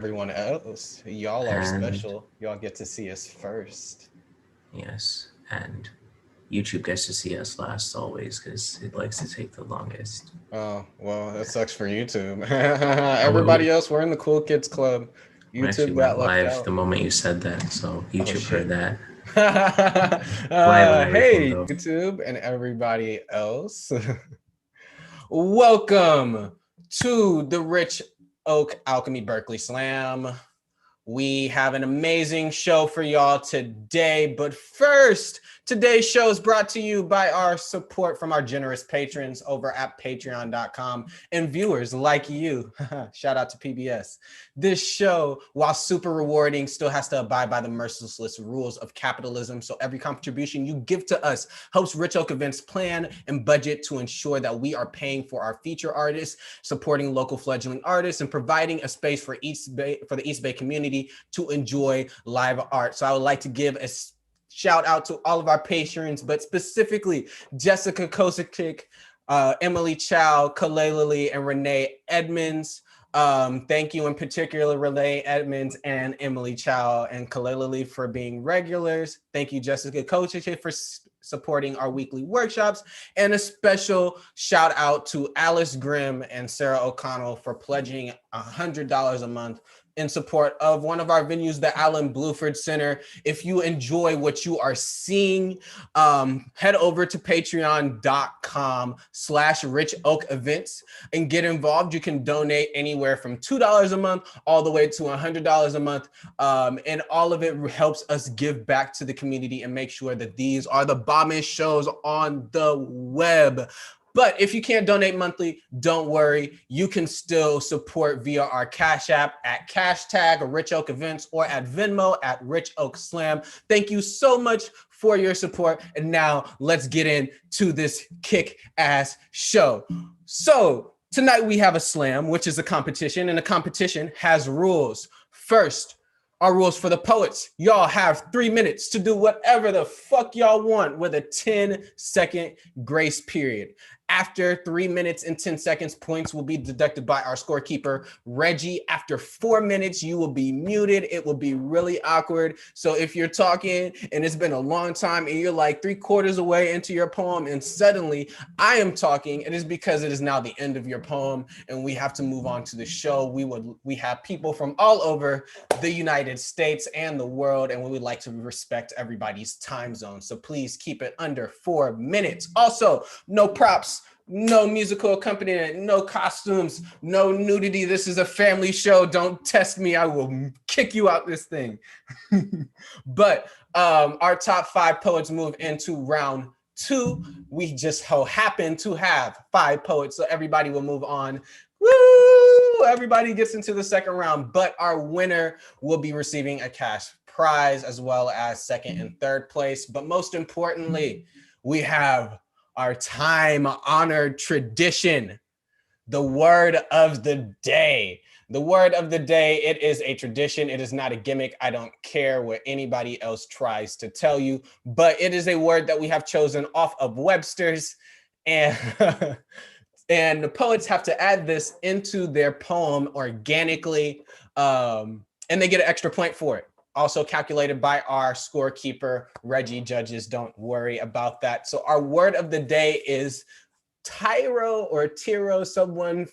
everyone else. Y'all are And special. Y'all get to see us first. yes, and YouTube gets to see us last always because it likes to take the longest. Oh, well, that sucks for YouTube. Oh, Everybody else, we're in the cool kids club. we actually YouTube got went left live the out. moment you said that, so Oh YouTube heard shit. that. Live on everything Hey, though. YouTube and everybody else. Welcome to the Rich Oak Alchemy Berkeley Slam. We have an amazing show for y'all today. But first, today's show is brought to you by our support from our generous patrons over at patreon.com and viewers like you. Shout out to PBS. This show, while super rewarding, still has to abide by the merciless rules of capitalism. So every contribution you give to us helps Rich Oak Events plan and budget to ensure that we are paying for our feature artists, supporting local fledgling artists, and providing a space for the East Bay community to enjoy live art. So I would like to give a shout out to all of our patrons, but specifically Jessica Kosachik, Emily Chow, Kalei Lee, and Renee Edmonds. Thank you in particular, Renee Edmonds and Emily Chow and Kalei Lee for being regulars. Thank you, Jessica Kosachik, for supporting our weekly workshops, and a special shout out to Alice Grimm and Sarah O'Connell for pledging $100 a month in support of one of our venues, the Allen Bluford Center. If you enjoy what you are seeing, head over to patreon.com/Rich Oak Events and get involved. You can donate anywhere from $2 a month all the way to $100 a month. And all of it helps us give back to the community and make sure that these are the bombest shows on the web. But if you can't donate monthly, don't worry. You can still support via our Cash App at #, Rich Oak Events, or at Venmo at Rich Oak Slam. Thank you so much for your support. And now let's get into this kick-ass show. So tonight we have a slam, which is a competition, and a competition has rules. First, our rules for the poets. Y'all have 3 minutes to do whatever the fuck y'all want with a 10-second grace period. After 3 minutes and 10 seconds, points will be deducted by our scorekeeper, Reggie. After 4 minutes, you will be muted. It will be really awkward. So if you're talking and it's been a long time and you're like 3/4 away into your poem and suddenly I am talking, it is because it is now the end of your poem and we have to move on to the show. We have people from all over the United States and the world, and we would like to respect everybody's time zone. So please keep it under 4 minutes. Also, no props, no musical accompaniment, no costumes, no nudity. This is a family show. Don't test me. I will kick you out this thing. But our top 5 poets move into round 2. We just happen to have 5 poets, so everybody will move on. Woo! Everybody gets into the second round, but our winner will be receiving a cash prize as well as second and third place. But most importantly, we have our time-honored tradition, the word of the day. The word of the day, it is a tradition. It is not a gimmick. I don't care what anybody else tries to tell you, but it is a word that we have chosen off of Webster's, and and the poets have to add this into their poem organically, and they get an extra point for it. Also calculated by our scorekeeper, Reggie. Judges, don't worry about that. So our word of the day is Tyro or Tiro. Someone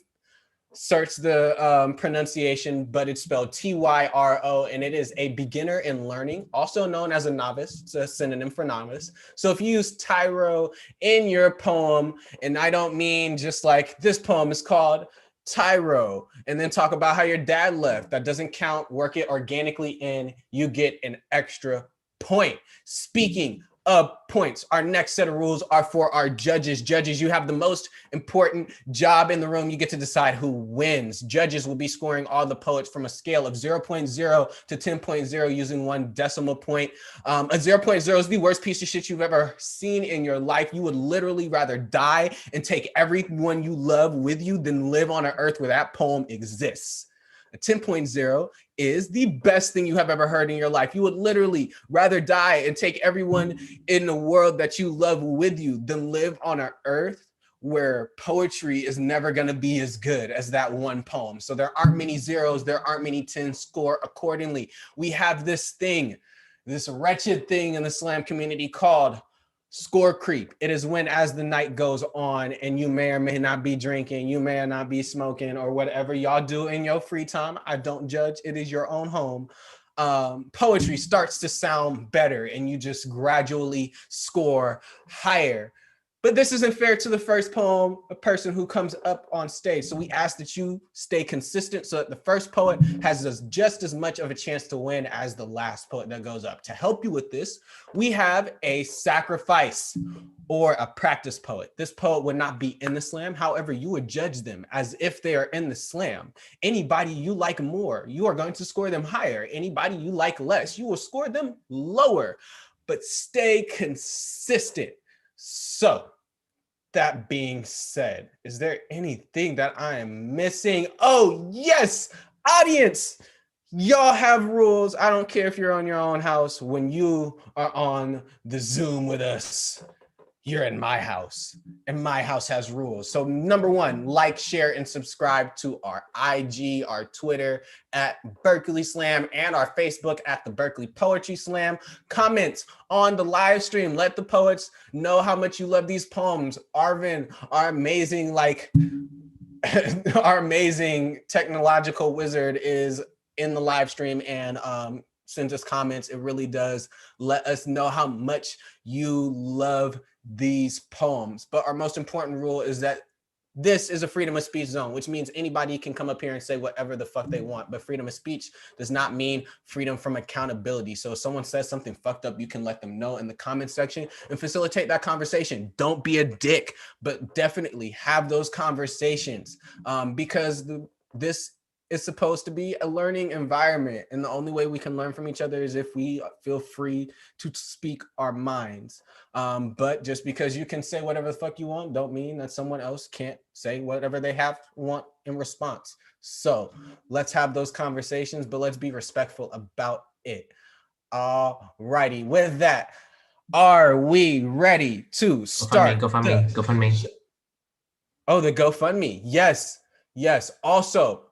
search the pronunciation, but it's spelled Tyro, and it is a beginner in learning, also known as a novice. It's a synonym for novice. So if you use Tyro in your poem, and I don't mean just like this poem is called Tyro, and then talk about how your dad left, that doesn't count. Work it organically in, you get an extra point. Speaking of points, our next set of rules are for our judges. Judges, you have the most important job in the room. You get to decide who wins. Judges will be scoring all the poets from a scale of 0.0 to 10.0 using 1 decimal point. A 0.0 is the worst piece of shit you've ever seen in your life. You would literally rather die and take everyone you love with you than live on an earth where that poem exists. A 10.0 is the best thing you have ever heard in your life. You would literally rather die and take everyone in the world that you love with you than live on an earth where poetry is never going to be as good as that one poem. So there aren't many zeros, there aren't many 10s. Score accordingly. We have this thing, this wretched thing in the slam community called score creep. It is when, as the night goes on and you may or may not be drinking, you may or not be smoking, or whatever y'all do in your free time, I don't judge, it is your own home, poetry starts to sound better and you just gradually score higher. But this isn't fair to the first poem, a person who comes up on stage. So we ask that you stay consistent so that the first poet has just as much of a chance to win as the last poet that goes up. To help you with this, we have a sacrifice or a practice poet. This poet would not be in the slam. However, you would judge them as if they are in the slam. Anybody you like more, you are going to score them higher. Anybody you like less, you will score them lower. But stay consistent. So, that being said, is there anything that I am missing? Oh, yes, audience, y'all have rules. I don't care if you're on your own house. When you are on the Zoom with us, you're in my house, and my house has rules. So number one, like, share, and subscribe to our IG, our Twitter at Berkeley Slam, and our Facebook at the Berkeley Poetry Slam. Comment on the live stream. Let the poets know how much you love these poems. Arvin, our amazing, our amazing technological wizard, is in the live stream and sends us comments. It really does let us know how much you love these poems. But our most important rule is that this is a freedom of speech zone, which means anybody can come up here and say whatever the fuck they want. But freedom of speech does not mean freedom from accountability. So if someone says something fucked up, you can let them know in the comment section and facilitate that conversation. Don't be a dick, but definitely have those conversations, because this is supposed to be a learning environment. And the only way we can learn from each other is if we feel free to speak our minds. But just because you can say whatever the fuck you want, don't mean that someone else can't say whatever they want in response. So let's have those conversations, but let's be respectful about it. All righty. With that, are we ready to start? GoFundMe. Oh, the GoFundMe. Yes. Also,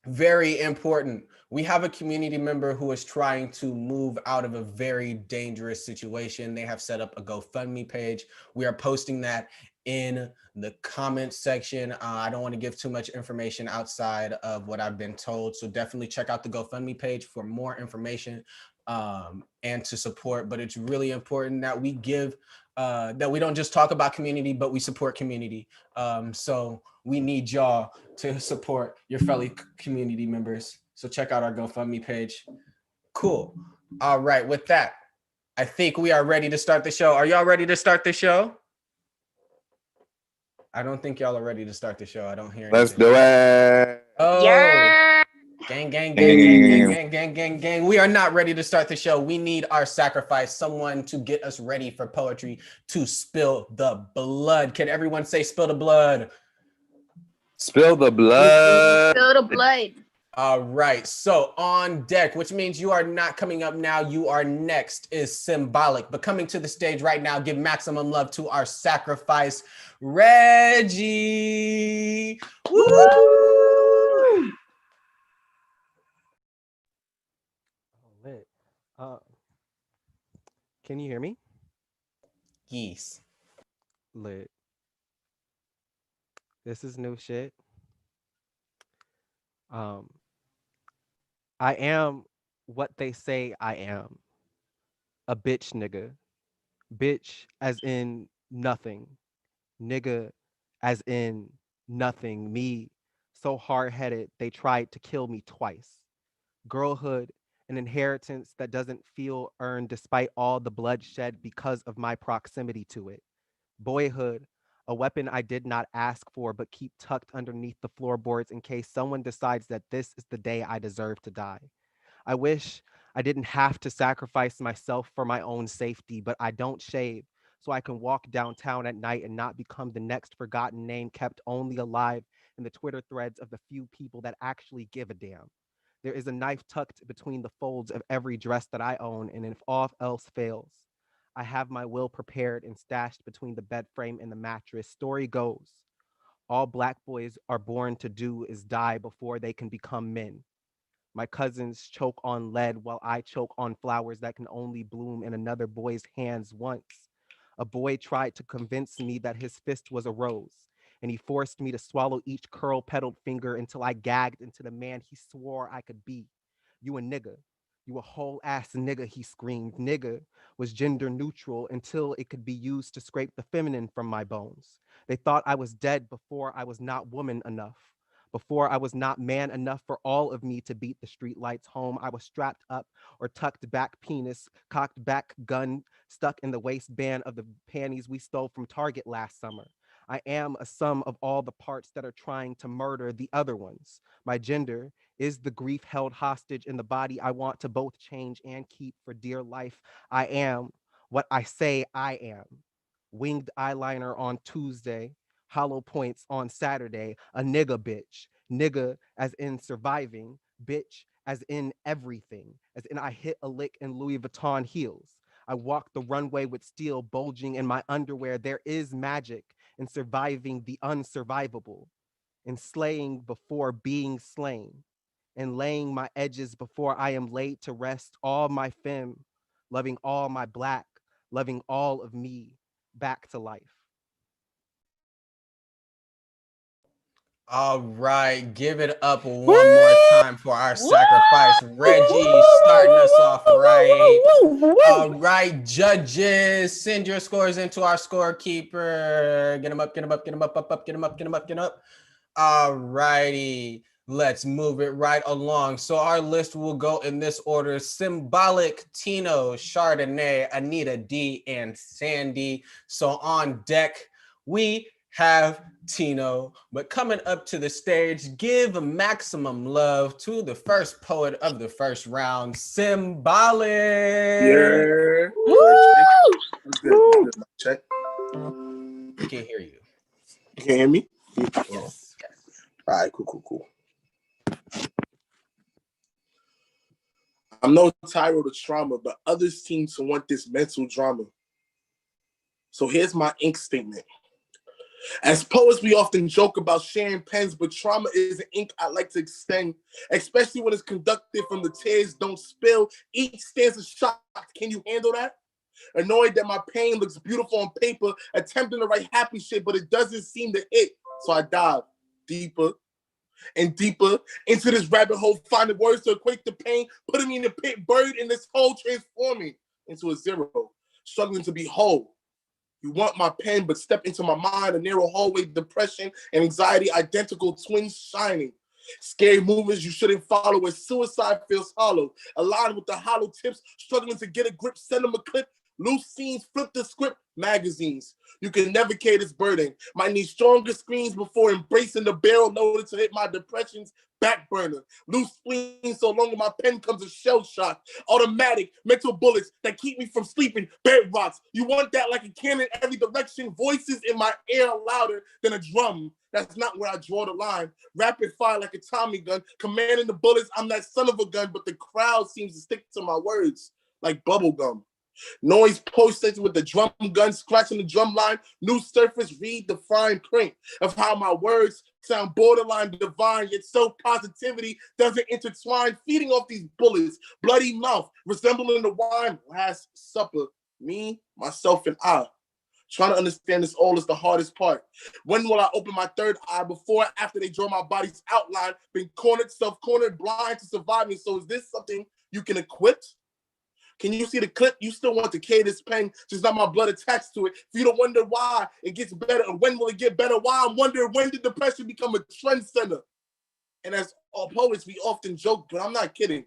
very important. We have a community member who is trying to move out of a very dangerous situation. They have set up a GoFundMe page. We are posting that in the comments section. I don't want to give too much information outside of what I've been told. So definitely check out the GoFundMe page for more information and to support. But it's really important that we give, that we don't just talk about community, but we support community. So we need y'all to support your fellow community members. So check out our GoFundMe page. Cool. All right. With that, I think we are ready to start the show. Are y'all ready to start the show? I don't think y'all are ready to start the show. I don't hear anything. Let's do it. Oh, yeah. Gang. We are not ready to start the show. We need our sacrifice, someone to get us ready for poetry, to spill the blood. Can everyone say spill the blood? Spill the blood. Spill the blood. All right. So on deck, which means you are not coming up now. You are next, is symbolic. But coming to the stage right now, give maximum love to our sacrifice, Reggie. Woo! Lit. Can you hear me? Yes. Lit. This is new shit. I am what they say I am. A bitch nigga. Bitch as in nothing. Nigga as in nothing. Me, so hard-headed they tried to kill me twice. Girlhood, an inheritance that doesn't feel earned despite all the bloodshed because of my proximity to it. Boyhood, a weapon I did not ask for but keep tucked underneath the floorboards in case someone decides that this is the day I deserve to die. I wish I didn't have to sacrifice myself for my own safety, but I don't shave, so I can walk downtown at night and not become the next forgotten name kept only alive in the Twitter threads of the few people that actually give a damn. There is a knife tucked between the folds of every dress that I own, and if all else fails, I have my will prepared and stashed between the bed frame and the mattress. Story goes, all Black boys are born to do is die before they can become men. My cousins choke on lead while I choke on flowers that can only bloom in another boy's hands once. A boy tried to convince me that his fist was a rose, and he forced me to swallow each curl-petaled finger until I gagged into the man he swore I could be. You a nigga. You a whole ass nigga, he screamed. Nigga was gender neutral until it could be used to scrape the feminine from my bones. They thought I was dead before I was not woman enough. Before I was not man enough for all of me to beat the street lights home, I was strapped up or tucked back penis, cocked back gun, stuck in the waistband of the panties we stole from Target last summer. I am a sum of all the parts that are trying to murder the other ones. My gender is the grief held hostage in the body I want to both change and keep for dear life. I am what I say I am. Winged eyeliner on Tuesday, hollow points on Saturday, a nigga bitch. Nigga as in surviving, bitch as in everything, as in I hit a lick in Louis Vuitton heels. I walk the runway with steel bulging in my underwear. There is magic in surviving the unsurvivable, in slaying before being slain, and laying my edges before I am laid to rest. All my femme, loving all my Black, loving all of me back to life. All right, give it up one more time for our sacrifice. Reggie starting us off right. All right, judges, send your scores into our scorekeeper. Get them up, get them up, get them up, get them up, get them up, get them up. All righty, let's move it right along. So our list will go in this order: Symbolic, Tino, Chardonnay, Anita D, and Sandy. So on deck, we have Tino, but coming up to the stage, give maximum love to the first poet of the first round, Symbolic. Yeah. Good. Check. We can hear you. You can hear me? Yes. All right, cool. I'm no tyro to trauma, but others seem to want this mental drama. So here's my ink statement. As poets, we often joke about sharing pens, but trauma is an ink I like to extend, especially when it's conducted from the tears don't spill. Each stanza shocked. Can you handle that? Annoyed that my pain looks beautiful on paper, attempting to write happy shit, but it doesn't seem to hit. So I dive deeper and deeper into this rabbit hole, finding words to equate the pain, putting me in the pit, buried in this hole, transforming into a zero, struggling to be whole. You want my pen, but step into my mind, a narrow hallway, depression and anxiety, identical twins shining. Scary movements you shouldn't follow as suicide feels hollow. Aligned with the hollow tips, struggling to get a grip, send them a clip. Loose scenes, flip the script, magazines. You can never carry this burden. Might need stronger screens before embracing the barrel loaded to hit my depression's back burner. Loose spleen so long as my pen comes a shell shock. Automatic mental bullets that keep me from sleeping. Bed rocks. You want that like a cannon every direction. Voices in my ear louder than a drum. That's not where I draw the line. Rapid fire like a Tommy gun. Commanding the bullets. I'm that son of a gun, but the crowd seems to stick to my words like bubble gum. Noise pulsates with the drum gun, scratching the drum line. New surface, read the fine print of how my words sound borderline divine, yet so positivity doesn't intertwine. Feeding off these bullets, bloody mouth, resembling the wine. Last supper, me, myself, and I. Trying to understand this all is the hardest part. When will I open my third eye? Before or after they draw my body's outline? Been cornered, self-cornered, blind to surviving. So is this something you can equip? Can you see the clip? You still want to carry this pen, just not my blood attached to it. For you to wonder why it gets better and when will it get better? Why I'm wondering when did depression become a trend center? And as all poets, we often joke, but I'm not kidding.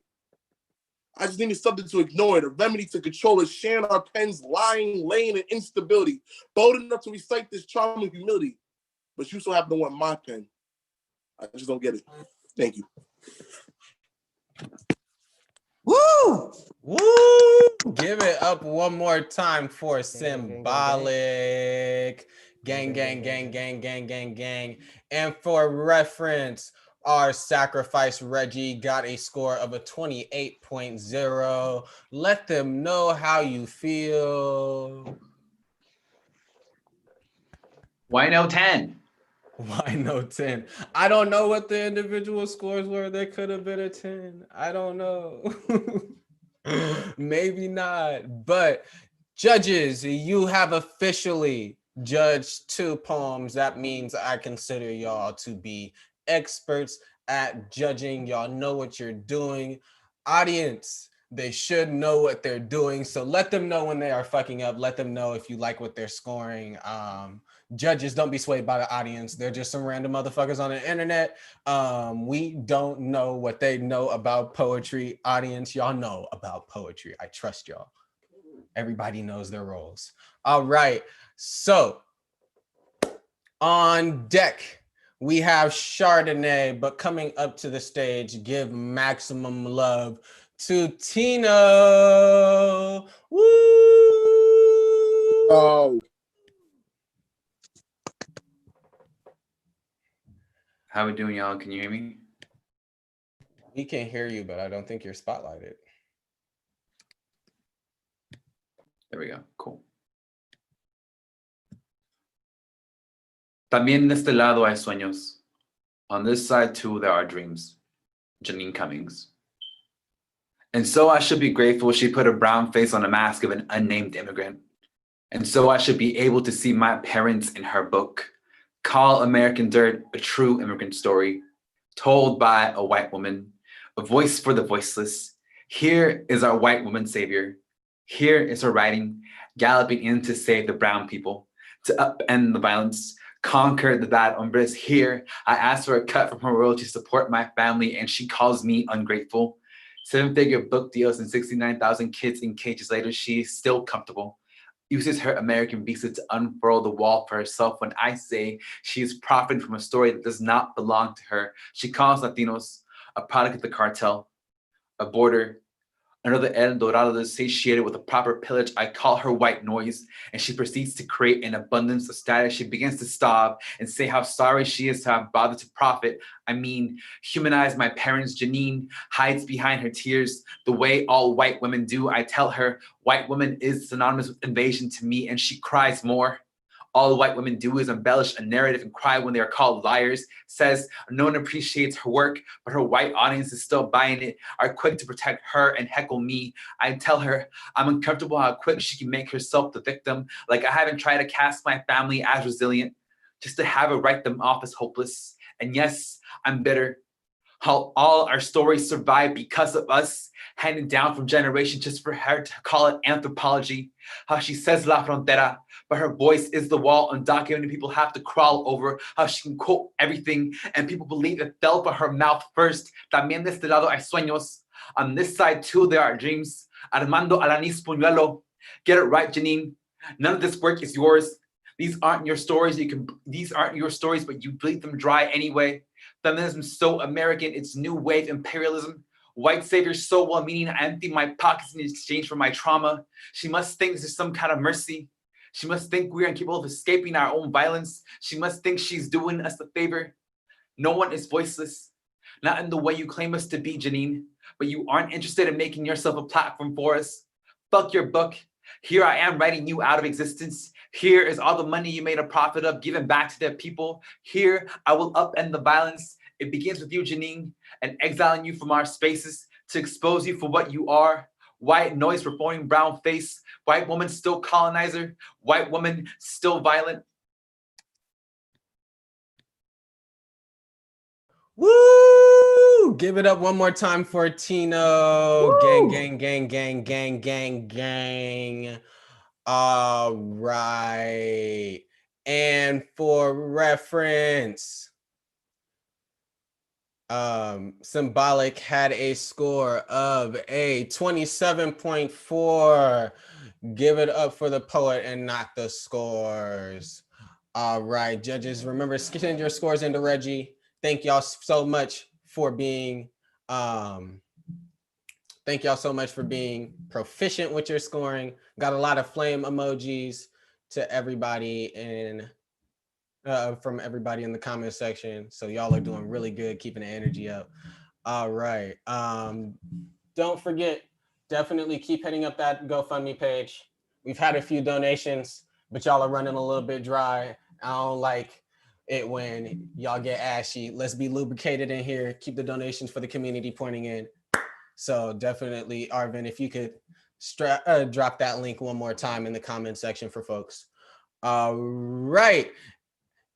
I just needed something to ignore it, a remedy to control it, sharing our pens, lying, laying in instability. Bold enough to recite this trauma and humility. But you so happen to want my pen. I just don't get it. Thank you. Woo! Woo! Give it up one more time for Symbolic. Gang. And for reference, Our sacrifice Reggie got a score of a 28.0. Let them know how you feel. Why no 10? Why no 10? I don't know what the individual scores were. There could have been a 10. I don't know. Maybe not. But judges, you have officially judged 2 poems. That means I consider y'all to be experts at judging. Y'all know what you're doing. Audience, they should know what they're doing. So let them know when they are fucking up. Let them know if you like what they're scoring. Judges, don't be swayed by the audience. They're just some random motherfuckers on the internet. We don't know what they know about poetry. Audience, y'all know about poetry. I trust y'all. Everybody knows their roles. All right. So on deck, we have Chardonnay, but coming up to the stage, give maximum love to Tino. Woo! Oh, How we doing, y'all? Can you hear me? We can hear you, but I don't think you're spotlighted. There we go. Cool. También de este lado hay sueños. On this side, too, there are dreams. Janine Cummings. And so I should be grateful she put a brown face on a mask of an unnamed immigrant. And so I should be able to see my parents in her book. Call American Dirt a true immigrant story, told by a white woman, a voice for the voiceless. Here is our white woman savior. Here is her writing, galloping in to save the brown people, to upend the violence, conquer the bad hombres. Here, I asked for a cut from her royalty to support my family, and she calls me ungrateful. 7-figure book deals and 69,000 kids in cages later, she's still comfortable. Uses her American visa to unfurl the wall for herself when I say she is profiting from a story that does not belong to her. She calls Latinos a product of the cartel, a border, another El Dorado satiated with a proper pillage. I call her white noise, and she proceeds to create an abundance of status. She begins to starve and say how sorry she is to have bothered to profit. I mean, humanize my parents. Janine hides behind her tears the way all white women do. I tell her white woman is synonymous with invasion to me, and she cries more. All white women do is embellish a narrative and cry when they are called liars. Says no one appreciates her work, but her white audience is still buying it, are quick to protect her and heckle me. I tell her I'm uncomfortable how quick she can make herself the victim. Like I haven't tried to cast my family as resilient, just to have her write them off as hopeless. And yes, I'm bitter. How all our stories survive because of us, handed down from generation just for her to call it anthropology. How she says La Frontera, but her voice is the wall undocumented people have to crawl over. How she can quote everything and people believe it fell from her mouth first. También de este lado hay sueños. On this side too there are dreams. Armando Alanis Puñuelo. Get it right, Janine. None of this work is yours. These aren't your stories. These aren't your stories, but you bleed them dry anyway. Feminism is so American, it's new wave imperialism. White savior so well-meaning, I empty my pockets in exchange for my trauma. She must think this is some kind of mercy. She must think we're incapable of escaping our own violence. She must think she's doing us a favor. No one is voiceless, not in the way you claim us to be, Janine, but you aren't interested in making yourself a platform for us. Fuck your book. Here I am writing you out of existence. Here is all the money you made a profit of given back to the people. Here I will upend the violence. It begins with you, Janine, and exiling you from our spaces to expose you for what you are. White noise performing brown face. White woman still colonizer. White woman still violent. Woo! Give it up one more time for Tino. Woo! Gang, gang, gang, gang, gang, gang, gang. All right. And for reference, Symbolic had a score of a 27.4. Give it up for the poet and not the scores. All right, judges, remember, send your scores into Reggie. Thank y'all so much for being proficient with your scoring. Got a lot of flame emojis to everybody in from everybody in the comment section. So y'all are doing really good, keeping the energy up. All right. Don't forget, definitely keep hitting up that GoFundMe page. We've had a few donations, but y'all are running a little bit dry. I don't like it when y'all get ashy. Let's be lubricated in here. Keep the donations for the community pointing in. So definitely, Arvin, if you could drop that link one more time in the comment section for folks. All right.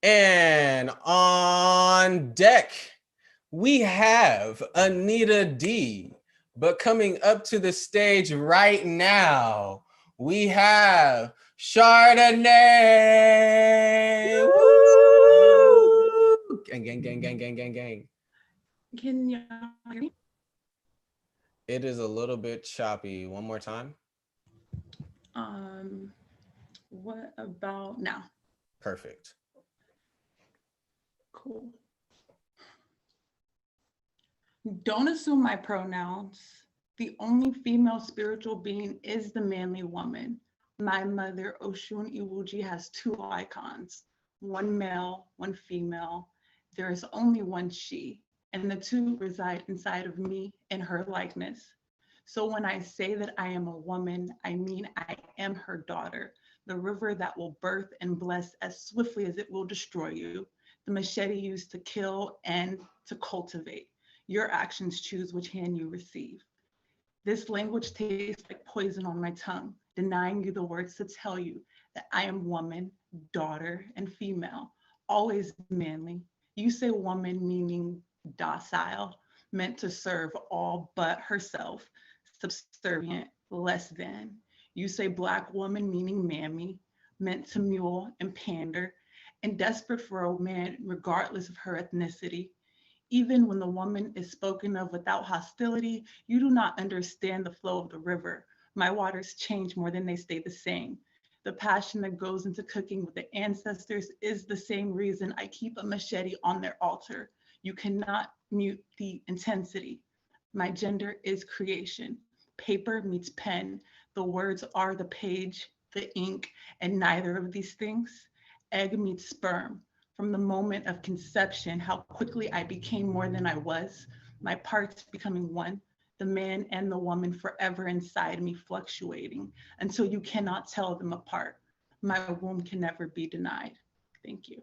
And on deck, we have Anita D. But coming up to the stage right now, we have Chardonnay. Woo! Gang, gang, gang, gang, gang, gang, gang. Can you hear me? It is a little bit choppy. One more time. What about now? Perfect. Cool. Don't assume my pronouns. The only female spiritual being is the manly woman. My mother, Oshun Iwuji, has two icons, one male, one female. There is only one she, and the two reside inside of me in her likeness. So when I say that I am a woman, I mean I am her daughter, the river that will birth and bless as swiftly as it will destroy you, the machete used to kill and to cultivate. Your actions choose which hand you receive. This language tastes like poison on my tongue, denying you the words to tell you that I am woman, daughter, and female, always manly. You say woman meaning docile, meant to serve all but herself, subservient, less than. You say Black woman meaning mammy, meant to mule and pander, and desperate for a man regardless of her ethnicity. Even when the woman is spoken of without hostility, you do not understand the flow of the river. My waters change more than they stay the same. The passion that goes into cooking with the ancestors is the same reason I keep a machete on their altar. You cannot mute the intensity. My gender is creation. Paper meets pen. The words are the page, the ink, and neither of these things. Egg meets sperm. From the moment of conception, how quickly I became more than I was, my parts becoming one, the man and the woman forever inside me fluctuating until you cannot tell them apart. My womb can never be denied. Thank you.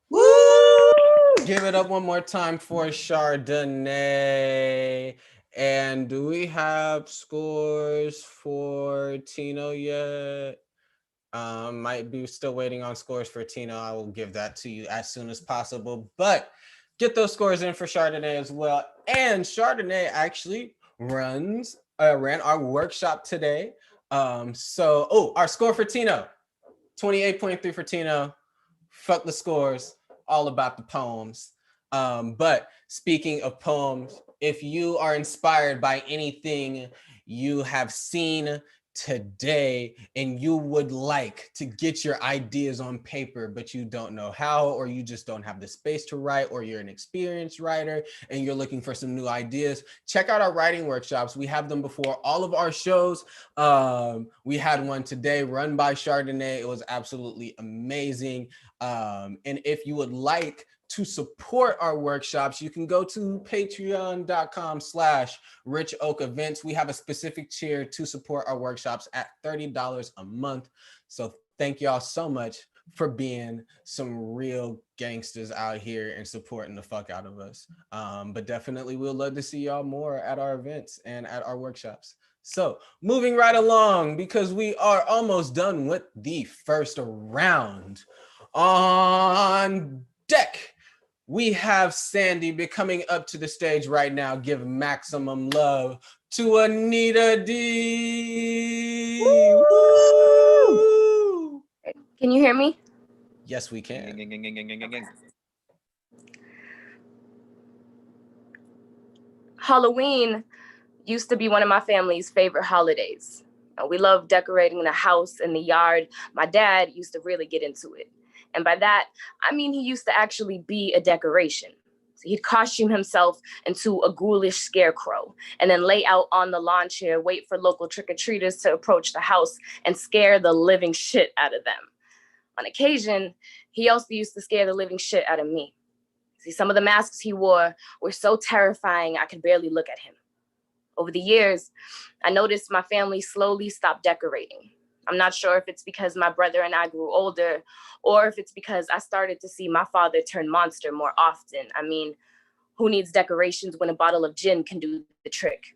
Woo! Give it up one more time for Chardonnay. And do we have scores for Tino yet? Might be still waiting on scores for Tino. I will give that to you as soon as possible, but get those scores in for Chardonnay as well. And Chardonnay actually ran our workshop today. Our score for Tino, 28.3 for Tino. Fuck the scores, all about the poems. But speaking of poems, if you are inspired by anything you have seen today and you would like to get your ideas on paper, but you don't know how, or you just don't have the space to write, or you're an experienced writer and you're looking for some new ideas, check out our writing workshops. We have them before all of our shows. We had one today run by Chardonnay. It was absolutely amazing. And if you would like to support our workshops, you can go to patreon.com/Rich Oak Events. We have a specific tier to support our workshops at $30 a month. So thank y'all so much for being some real gangsters out here and supporting the fuck out of us. But definitely we'll love to see y'all more at our events and at our workshops. So moving right along, because we are almost done with the first round. On deck, we have Sandy coming up to the stage right now. Give maximum love to Anita D. Woo! Can you hear me? Yes, we can. Halloween used to be one of my family's favorite holidays. We love decorating the house and the yard. My dad used to really get into it. And by that, I mean he used to actually be a decoration. So he'd costume himself into a ghoulish scarecrow and then lay out on the lawn chair, wait for local trick-or-treaters to approach the house and scare the living shit out of them. On occasion, he also used to scare the living shit out of me. See, some of the masks he wore were so terrifying I could barely look at him. Over the years, I noticed my family slowly stopped decorating. I'm not sure if it's because my brother and I grew older, or if it's because I started to see my father turn monster more often. I mean, who needs decorations when a bottle of gin can do the trick?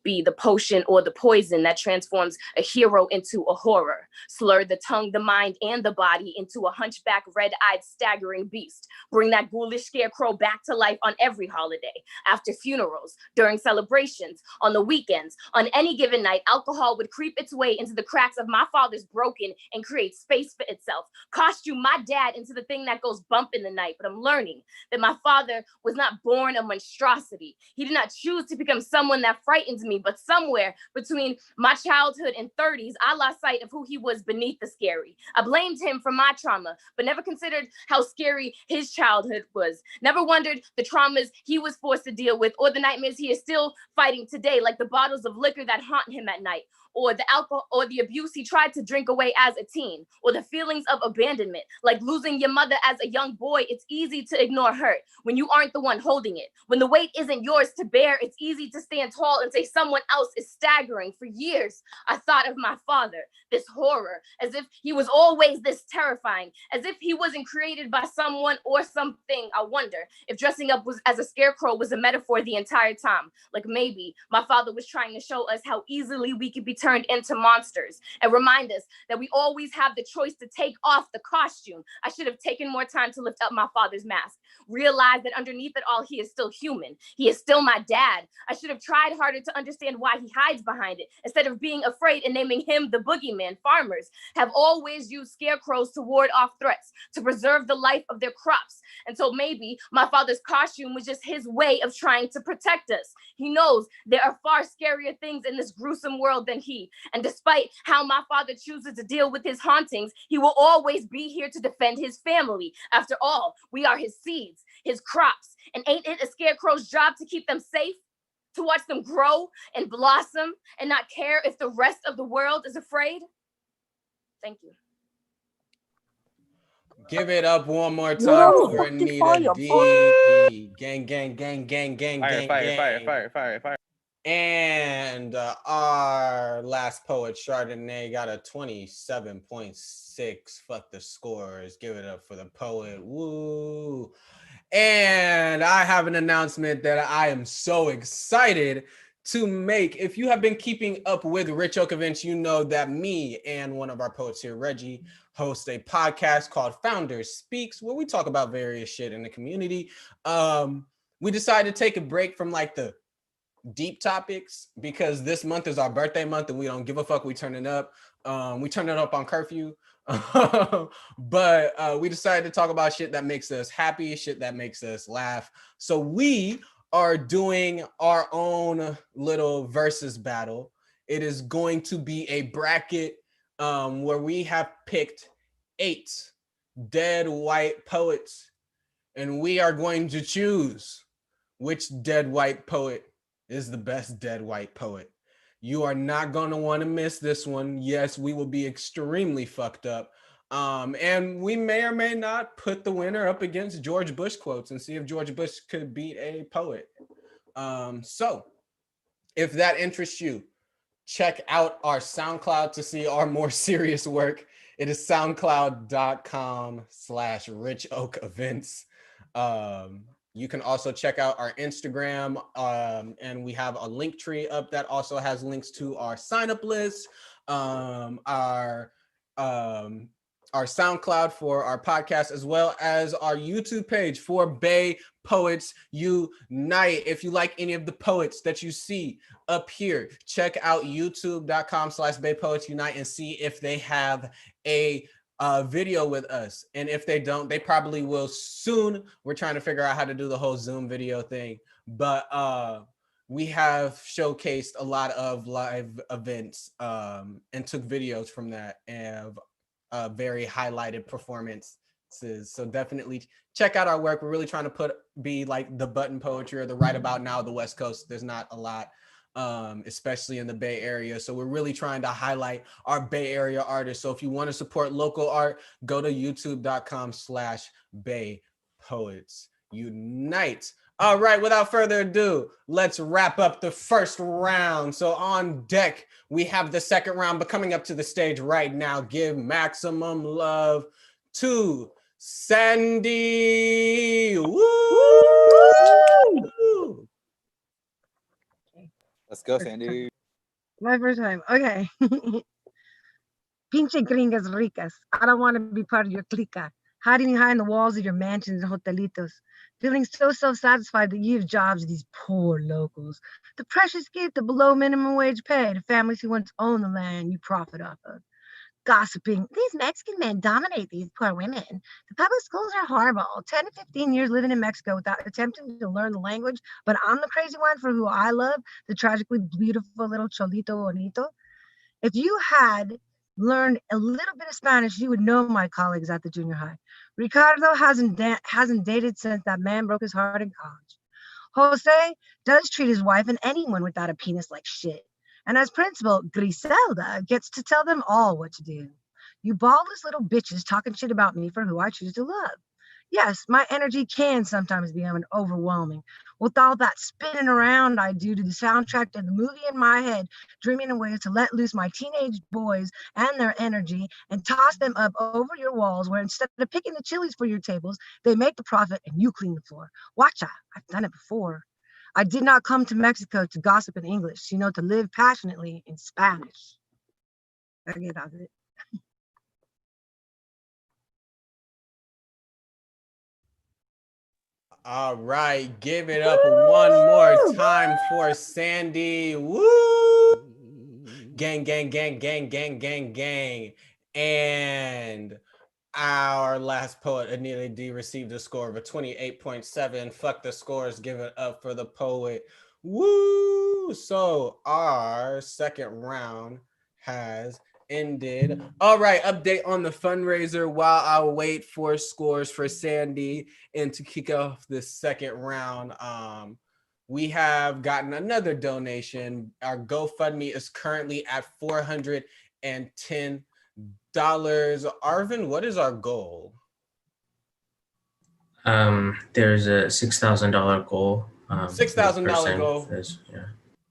Be the potion or the poison that transforms a hero into a horror, slur the tongue, the mind, and the body into a hunchback, red-eyed, staggering beast. Bring that ghoulish scarecrow back to life on every holiday, after funerals, during celebrations, on the weekends. On any given night, alcohol would creep its way into the cracks of my father's broken and create space for itself. Costume my dad into the thing that goes bump in the night. But I'm learning that my father was not born a monstrosity. He did not choose to become someone that frightens me, but somewhere between my childhood and 30s, I lost sight of who he was beneath the scary. I blamed him for my trauma, but never considered how scary his childhood was. Never wondered the traumas he was forced to deal with, or the nightmares he is still fighting today, like the bottles of liquor that haunt him at night, or the alcohol or the abuse he tried to drink away as a teen, or the feelings of abandonment, like losing your mother as a young boy. It's easy to ignore hurt when you aren't the one holding it. When the weight isn't yours to bear, it's easy to stand tall and say someone else is staggering. For years, I thought of my father, this horror, as if he was always this terrifying, as if he wasn't created by someone or something. I wonder if dressing up as a scarecrow was a metaphor the entire time. Like maybe my father was trying to show us how easily we could be turned into monsters and remind us that we always have the choice to take off the costume. I should have taken more time to lift up my father's mask, realize that underneath it all, he is still human. He is still my dad. I should have tried harder to understand why he hides behind it, instead of being afraid and naming him the boogeyman. Farmers have always used scarecrows to ward off threats, to preserve the life of their crops. And so maybe my father's costume was just his way of trying to protect us. He knows there are far scarier things in this gruesome world than he. And despite how my father chooses to deal with his hauntings, he will always be here to defend his family. After all, we are his seeds, his crops. And ain't it a scarecrow's job to keep them safe? To watch them grow and blossom and not care if the rest of the world is afraid? Thank you. Give it up one more time for Anita D. Gang, gang, gang, gang, gang, gang, gang. Fire. And our last poet, Chardonnay, got a 27.6. Fuck the scores. Give it up for the poet. Woo. And I have an announcement that I am so excited to make. If you have been keeping up with Rich Oak events, you know that me and one of our poets here, Reggie, host a podcast called Founders Speaks, where we talk about various shit in the community. We decided to take a break from like the deep topics because this month is our birthday month and we don't give a fuck. We turn it up. We turn it up on curfew. But we decided to talk about shit that makes us happy, shit that makes us laugh. So we are doing our own little versus battle. It is going to be a bracket where we have picked 8 dead white poets, and we are going to choose which dead white poet is the best dead white poet. You are not going to want to miss this one. Yes, we will be extremely fucked up. And we may or may not put the winner up against George Bush quotes and see if George Bush could beat a poet. So if that interests you, check out our SoundCloud to see our more serious work. It is soundcloud.com/richoakevents. You can also check out our Instagram, and we have a link tree up that also has links to our sign-up list, our SoundCloud for our podcast, as well as our YouTube page for Bay Poets Unite. If you like any of the poets that you see up here, check out youtube.com/Bay Poets Unite and see if they have a video with us. And if they don't, they probably will soon. We're trying to figure out how to do the whole Zoom video thing. But we have showcased a lot of live events and took videos from that and very highlighted performance So definitely check out our work. We're really trying to be like the button poetry or the right about now the West Coast. There's not a lot, especially in the Bay Area. So we're really trying to highlight our Bay Area artists. So if you want to support local art, go to youtube.com/Bay Poets Unite. All right, without further ado, let's wrap up the first round. So on deck, we have the second round, but coming up to the stage right now, give maximum love to Sandy. Woo! Let's go, Sandy. My first time. Okay. Pinche gringas ricas. I don't want to be part of your clica. Hiding behind the walls of your mansions and hotelitos. Feeling so self-satisfied that you have jobs of these poor locals. The precious gift of below minimum wage pay to families who once owned the land you profit off of. Gossiping. These Mexican men dominate these poor women. The public schools are horrible. 10 to 15 years living in Mexico without attempting to learn the language, but I'm the crazy one for who I love, the tragically beautiful little Cholito Bonito. If you had learned a little bit of Spanish, you would know my colleagues at the junior high. Ricardo hasn't dated since that man broke his heart in college. Jose does treat his wife and anyone without a penis like shit. And as principal, Griselda gets to tell them all what to do. You ballless little bitches talking shit about me for who I choose to love. Yes, my energy can sometimes become overwhelming. With all that spinning around I do to the soundtrack to the movie in my head, dreaming of ways to let loose my teenage boys and their energy and toss them up over your walls where instead of picking the chilies for your tables, they make the profit and you clean the floor. Watch out, I've done it before. I did not come to Mexico to gossip in English, to live passionately in Spanish. Okay, that's it. All right, give it up one more time for Sandy. Woo! Gang, gang, gang, gang, gang, gang, gang. And our last poet, Anita D, received a score of a 28.7. Fuck the scores, give it up for the poet. Woo! So our second round has ended. All right, update on the fundraiser while I wait for scores for Sandy and to kick off the second round. We have gotten another donation. Our GoFundMe is currently at $410. Arvin, what is our goal? There's a $6,000 goal. $6,000 goal. Yeah.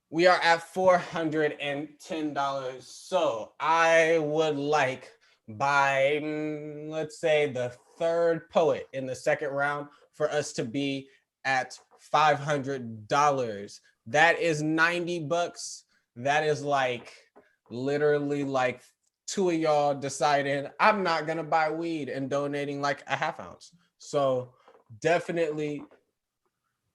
We are at $410. So I would like by, let's say, the third poet in the second round for us to be at $500. That is $90. That is like literally like two of y'all deciding I'm not gonna buy weed and donating like a half ounce. So definitely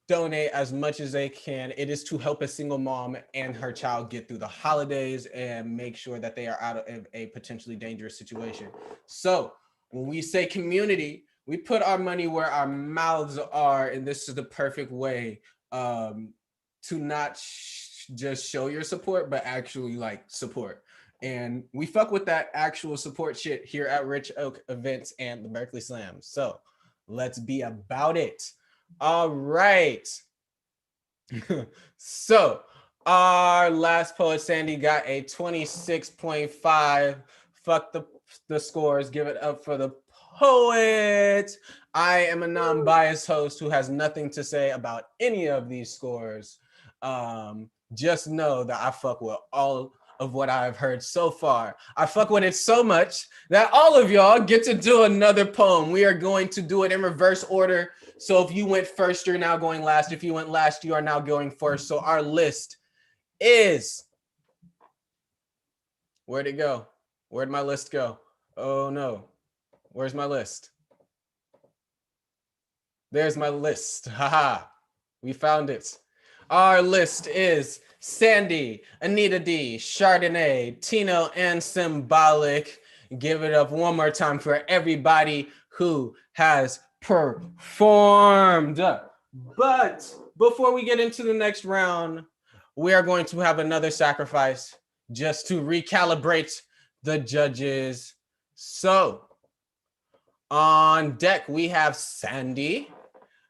donate as much as they can. It is to help a single mom and her child get through the holidays and make sure that they are out of a potentially dangerous situation. So when we say community, we put our money where our mouths are, and this is the perfect way to not just show your support, but actually like support. And we fuck with that actual support shit here at Rich Oak Events and the Berkeley Slam. So let's be about it. All right. So our last poet, Sandy, got a 26.5. Fuck the scores. Give it up for the poet. I am a non-biased host who has nothing to say about any of these scores. Just know that I fuck with all of what I've heard so far. I fuck with it so much that all of y'all get to do another poem. We are going to do it in reverse order. So if you went first, you're now going last. If you went last, you are now going first. So our list is, where'd it go? Where'd my list go? Oh no, where's my list? There's my list, haha, we found it. Our list is Sandy, Anita D, Chardonnay, Tino, and Symbolic. Give it up one more time for everybody who has performed. But before we get into the next round, we are going to have another sacrifice just to recalibrate the judges. So On deck, we have Sandy,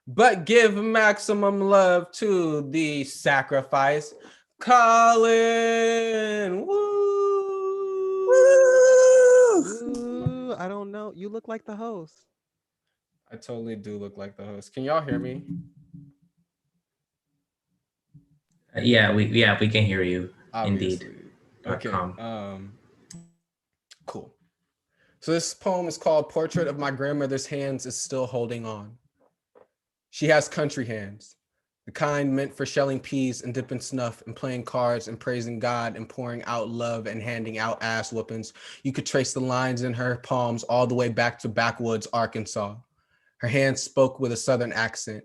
but give maximum love to the sacrifice, Colin. Woo! Ooh, I don't know. You look like the host. I totally do look like the host. Can y'all hear me? Yeah, we can hear you. Obviously. Indeed. Okay. .com. Cool. So this poem is called Portrait of My Grandmother's Hands is Still Holding On. She has country hands, the kind meant for shelling peas and dipping snuff and playing cards and praising God and pouring out love and handing out ass whoopings. You could trace the lines in her palms all the way back to backwoods, Arkansas. Her hands spoke with a southern accent,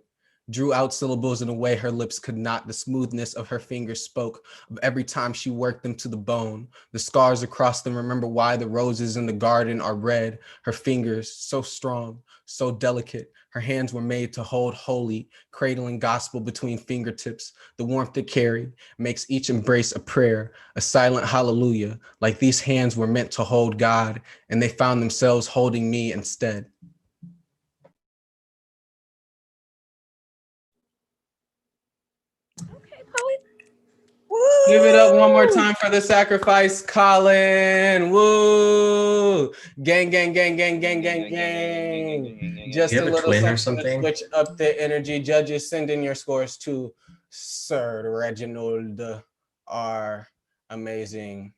drew out syllables in a way her lips could not. The smoothness of her fingers spoke of every time she worked them to the bone. The scars across them remember why the roses in the garden are red. Her fingers, so strong, so delicate. Her hands were made to hold holy, cradling gospel between fingertips. The warmth they carry makes each embrace a prayer, a silent hallelujah, like these hands were meant to hold God, and they found themselves holding me instead. Give it up one more time for the sacrifice, Colin. Woo! Gang, gang, gang, gang, gang, gang, gang. Just Do you a have a little twin or something to something? switch up the energy. Judges, send in your scores to Sir Reginald, our amazing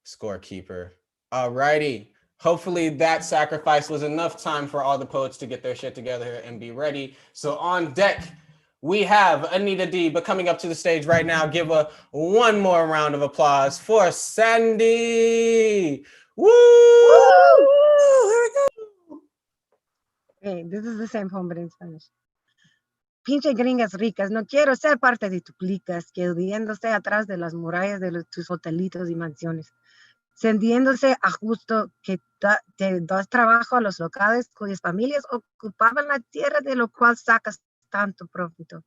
scorekeeper. All righty. Hopefully that sacrifice was enough time for all the poets to get their shit together and be ready. So on deck, we have Anita D, but coming up to the stage right now, give one more round of applause for Sandy. Woo! Okay, this is the same poem, but in Spanish. Pinche gringas ricas, no quiero ser parte de tu clicas, que huyéndose atrás de las murallas de tus hotelitos y mansiones, cendiéndose a justo que te das trabajo a los locales cuyas familias ocupaban la tierra de lo cual sacas tanto profito,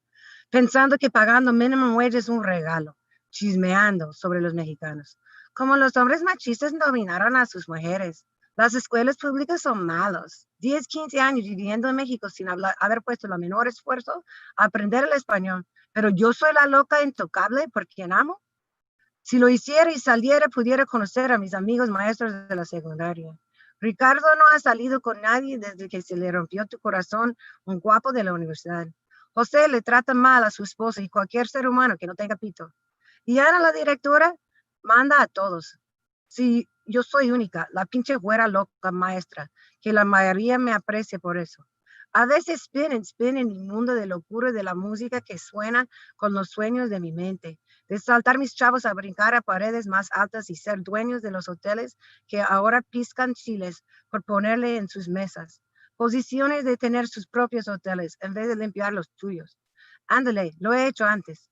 pensando que pagando minimum wage es un regalo, chismeando sobre los mexicanos. Como los hombres machistas dominaron a sus mujeres, las escuelas públicas son malos. 10, 15 años viviendo en México sin haber puesto el menor esfuerzo a aprender el español, pero yo soy la loca intocable por quien amo. Si lo hiciera y saliera, pudiera conocer a mis amigos maestros de la secundaria. Ricardo no ha salido con nadie desde que se le rompió tu corazón, un guapo de la universidad. José le trata mal a su esposa y cualquier ser humano que no tenga pito. Y Ana, la directora, manda a todos. Si yo soy única, la pinche güera loca maestra, que la mayoría me aprecia por eso. A veces spin en el mundo de locura de la música que suena con los sueños de mi mente, de saltar mis chavos a brincar a paredes más altas y ser dueños de los hoteles que ahora piscan chiles por ponerle en sus mesas. Posiciones de tener sus propios hoteles en vez de limpiar los tuyos. Ándale, lo he hecho antes.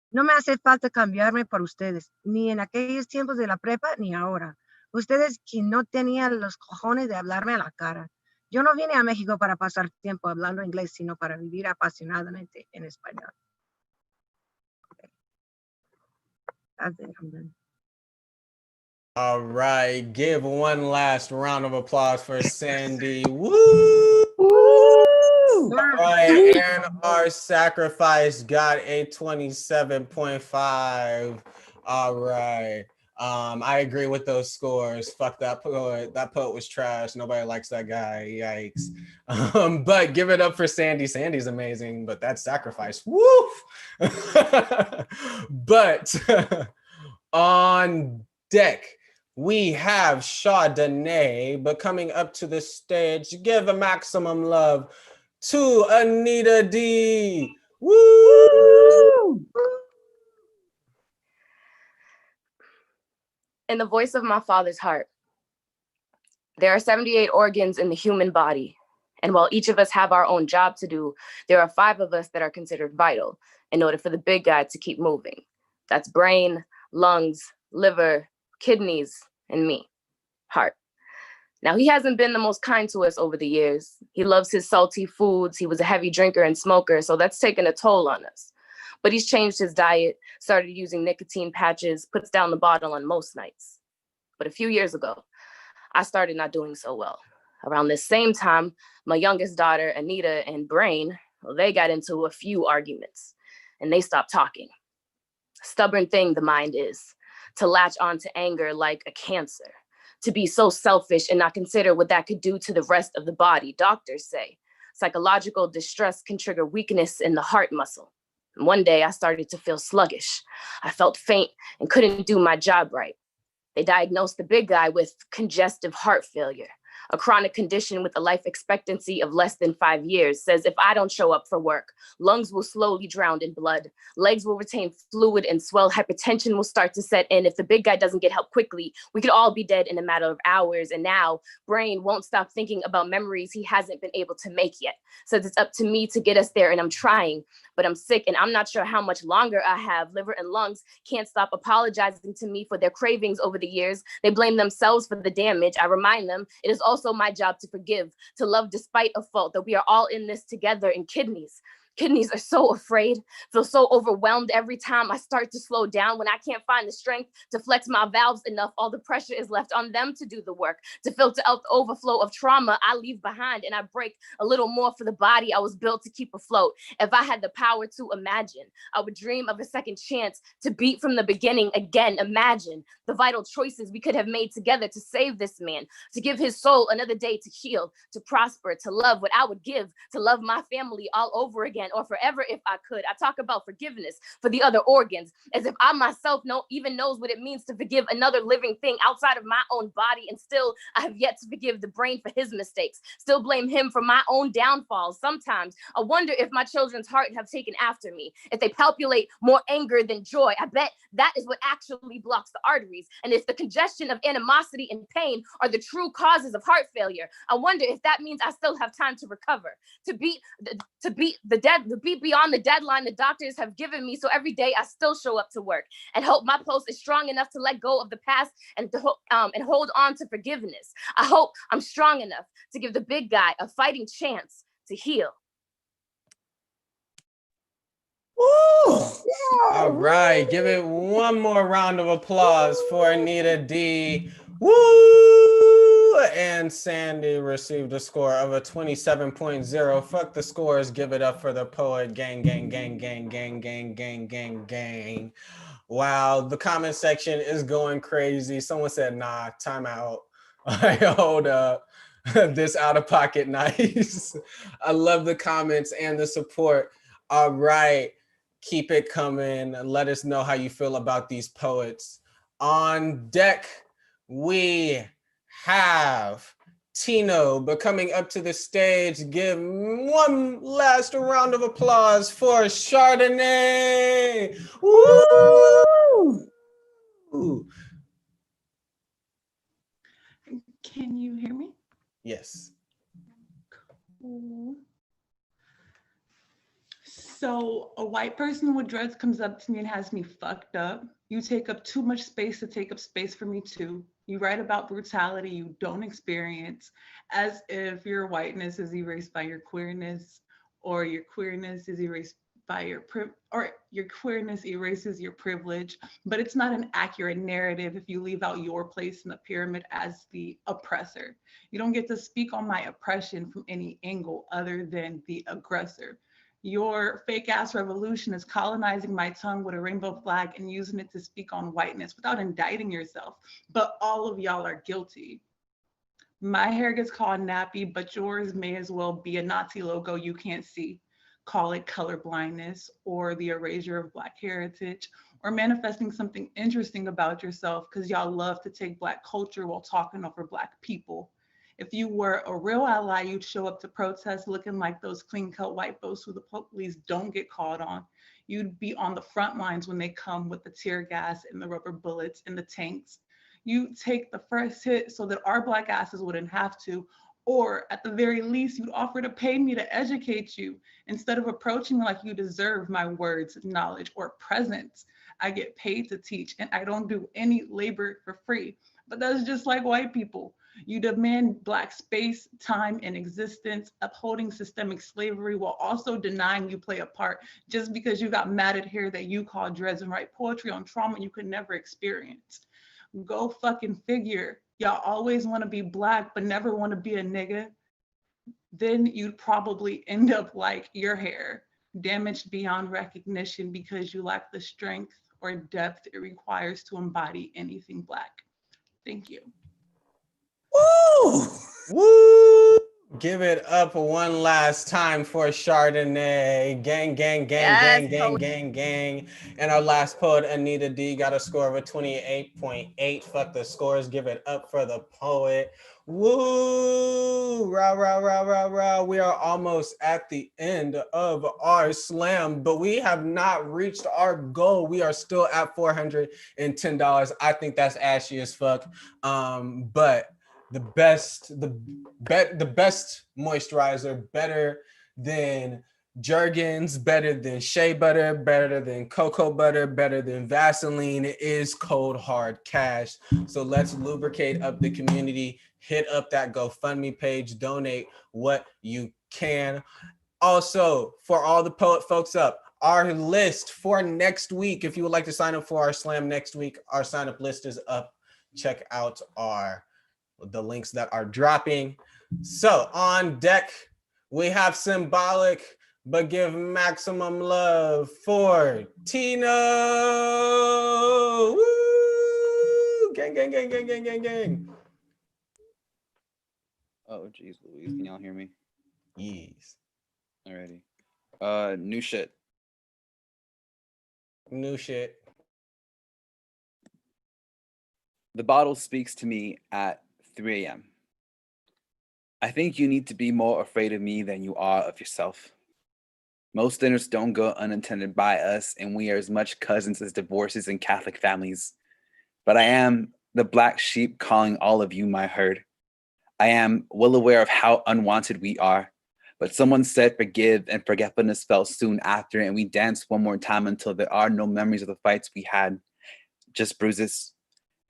No me hace falta cambiarme por ustedes, ni en aquellos tiempos de la prepa, ni ahora. Ustedes que no tenían los cojones de hablarme a la cara. Yo no vine a México para pasar tiempo hablando inglés, sino para vivir apasionadamente en español. Okay. That's it, I'm done. All right, give one last round of applause for Sandy. Woo! All right, and our sacrifice got a 27.5. All right. I agree with those scores. Fuck that poet. That poet was trash. Nobody likes that guy. Yikes. But give it up for Sandy. Sandy's amazing, but that sacrifice. Woof. But on deck, we have Chardonnay, but coming up to the stage, give a maximum love to Anita D. Woo! In the voice of my father's heart, there are 78 organs in the human body. And while each of us have our own job to do, there are 5 of us that are considered vital in order for the big guy to keep moving. That's brain, lungs, liver, kidneys, and me, heart. Now, he hasn't been the most kind to us over the years. He loves his salty foods. He was a heavy drinker and smoker, so that's taken a toll on us. But he's changed his diet, started using nicotine patches, puts down the bottle on most nights. But a few years ago, I started not doing so well. Around this same time, my youngest daughter, Anita, and Brain, well, they got into a few arguments and they stopped talking. Stubborn thing the mind is, to latch on to anger like a cancer, to be so selfish and not consider what that could do to the rest of the body. Doctors say psychological distress can trigger weakness in the heart muscle. And one day I started to feel sluggish. I felt faint and couldn't do my job right. They diagnosed the big guy with congestive heart failure, a chronic condition with a life expectancy of less than 5 years. Says if I don't show up for work, lungs will slowly drown in blood, legs will retain fluid and swell, hypertension will start to set in. If the big guy doesn't get help quickly, we could all be dead in a matter of hours. And now Brain won't stop thinking about memories he hasn't been able to make yet. Says it's up to me to get us there, and I'm trying, but I'm sick and I'm not sure how much longer I have. Liver and lungs can't stop apologizing to me for their cravings over the years. They blame themselves for the damage. I remind them it is also my job to forgive, to love despite a fault, that we are all in this together. And kidneys are so afraid, feel so overwhelmed every time I start to slow down. When I can't find the strength to flex my valves enough, all the pressure is left on them to do the work, to filter out the overflow of trauma I leave behind, and I break a little more for the body I was built to keep afloat. If I had the power to imagine, I would dream of a second chance to beat from the beginning again. Imagine the vital choices we could have made together to save this man, to give his soul another day to heal, to prosper, to love what I would give, to love my family all over again, or forever if I could. I talk about forgiveness for the other organs, as if I myself even knows what it means to forgive another living thing outside of my own body, and still I have yet to forgive the brain for his mistakes, still blame him for my own downfalls. Sometimes I wonder if my children's heart have taken after me, if they palpulate more anger than joy. I bet that is what actually blocks the arteries, and if the congestion of animosity and pain are the true causes of heart failure, I wonder if that means I still have time to recover, to beat beyond the deadline the doctors have given me. So every day I still show up to work and hope my pulse is strong enough to let go of the past and hold on to forgiveness. I hope I'm strong enough to give the big guy a fighting chance to heal. Woo! All right, give it one more round of applause for Anita D. Woo! And Sandy received a score of a 27.0. Fuck the scores, give it up for the poet. Gang, gang, gang, gang, gang, gang, gang, gang, gang. Wow, the comment section is going crazy. Someone said, nah, time out. All right, hold up. This out of pocket, nice. I love the comments and the support. All right. Keep it coming. Let us know how you feel about these poets. On deck, we have Tino, but coming up to the stage, give one last round of applause for Chardonnay. Woo! Can you hear me? Yes. Cool. So a white person with dreads comes up to me and has me fucked up. You take up too much space to take up space for me too. You write about brutality you don't experience, as if your whiteness is erased by your queerness, or your queerness is erased by your queerness erases your privilege. But it's not an accurate narrative if you leave out your place in the pyramid as the oppressor. You don't get to speak on my oppression from any angle other than the aggressor. Your fake ass revolution is colonizing my tongue with a rainbow flag and using it to speak on whiteness without indicting yourself. But all of y'all are guilty. My hair gets called nappy, but yours may as well be a Nazi logo you can't see. Call it color blindness, or the erasure of Black heritage, or manifesting something interesting about yourself because y'all love to take Black culture while talking over Black people. If you were a real ally, you'd show up to protests looking like those clean-cut white folks who the police don't get called on. You'd be on the front lines when they come with the tear gas and the rubber bullets and the tanks. You take the first hit so that our Black asses wouldn't have to, or at the very least, you'd offer to pay me to educate you instead of approaching me like you deserve my words, knowledge, or presence. I get paid to teach and I don't do any labor for free, but that's just like white people. You demand Black space, time, and existence, upholding systemic slavery while also denying you play a part just because you got matted hair that you call dreads and write poetry on trauma you could never experience. Go fucking figure. Y'all always want to be Black, but never want to be a nigga. Then you'd probably end up like your hair, damaged beyond recognition because you lack the strength or depth it requires to embody anything Black. Thank you. Woo! Woo! Give it up one last time for Chardonnay. Gang, gang, gang, Yes, gang, gang, gang, gang. And our last poet, Anita D, got a score of a 28.8. Fuck the scores. Give it up for the poet. Woo! Rah, rah, rah, rah, rah. We are almost at the end of our slam, but we have not reached our goal. We are still at $410. I think that's ashy as fuck. But the best moisturizer, better than Jergens, better than shea butter, better than cocoa butter, better than Vaseline, is Cold Hard Cash. So let's lubricate up the community. Hit up that GoFundMe page, donate what you can. Also, for all the poet folks up, our list for next week, if you would like to sign up for our slam next week, our sign up list is up. Check out the links that are dropping. So on deck, we have Symbolic, but give maximum love for Tino. Woo! Gang, gang, gang, gang, gang, gang, gang. Oh, geez, Louise, can y'all hear me? Yes. Alrighty. New shit. New shit. The bottle speaks to me at 3 a.m. I think you need to be more afraid of me than you are of yourself. Most dinners don't go unattended by us, and we are as much cousins as divorces in Catholic families. But I am the black sheep calling all of you my herd. I am well aware of how unwanted we are, but someone said forgive and forgetfulness fell soon after, and we danced one more time until there are no memories of the fights we had, just bruises